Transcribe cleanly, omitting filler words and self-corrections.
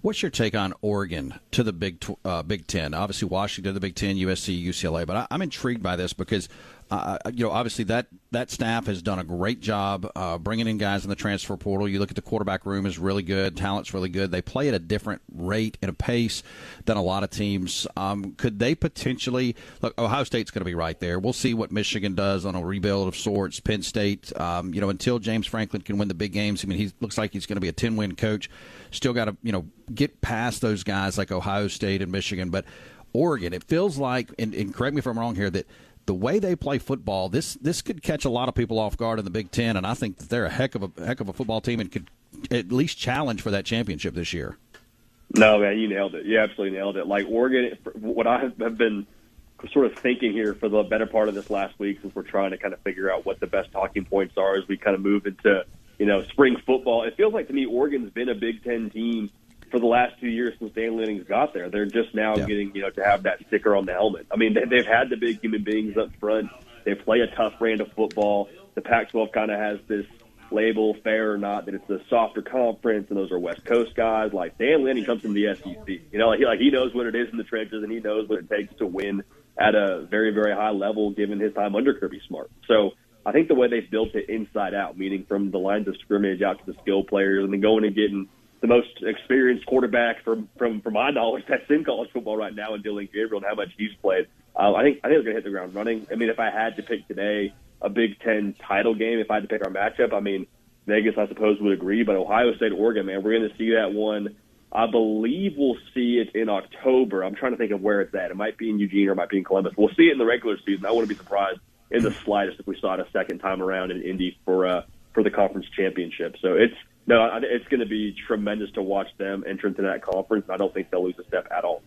What's your take on Oregon to the Big Ten? Obviously, Washington, the Big Ten, USC, UCLA. But I'm intrigued by this because, obviously that staff has done a great job bringing in guys in the transfer portal. You look at the quarterback room is really good. Talent's really good. They play at a different rate and a pace than a lot of teams. Could they potentially – look, Ohio State's going to be right there. We'll see what Michigan does on a rebuild of sorts. Penn State, until James Franklin can win the big games, I mean, he looks like he's going to be a 10-win coach. Still got to, get past those guys like Ohio State and Michigan. But Oregon, it feels like, and correct me if I'm wrong here, that the way they play football, this could catch a lot of people off guard in the Big Ten, and I think that they're a heck of a football team and could at least challenge for that championship this year. No, man, you nailed it. You absolutely nailed it. Like Oregon, what I have been sort of thinking here for the better part of this last week, since we're trying to kind of figure out what the best talking points are as we kind of move into spring football. It feels like to me Oregon's been a Big Ten team for the last 2 years since Dan Lanning's got there. They're just now getting, to have that sticker on the helmet. I mean, they've had the big human beings up front. They play a tough brand of football. The Pac-12 kind of has this label, fair or not, that it's a softer conference, and those are West Coast guys. Like Dan Lanning comes from the SEC. He knows what it is in the trenches, and he knows what it takes to win at a very, very high level, given his time under Kirby Smart. So I think the way they've built it inside out, meaning from the lines of scrimmage out to the skill players, and then going and getting the most experienced quarterback from my knowledge that's in college football right now, and Dylan Gabriel, and how much he's played. I think they're going to hit the ground running. I mean, if I had to pick today a Big Ten title game, if I had to pick our matchup, I mean, Vegas, I suppose, would agree. But Ohio State, Oregon, man, we're going to see that one. I believe we'll see it in October. I'm trying to think of where it's at. It might be in Eugene or it might be in Columbus. We'll see it in the regular season. I wouldn't be surprised in the slightest if we saw it a second time around in Indy for the conference championship. So it's going to be tremendous to watch them enter into that conference. I don't think they'll lose a step at all.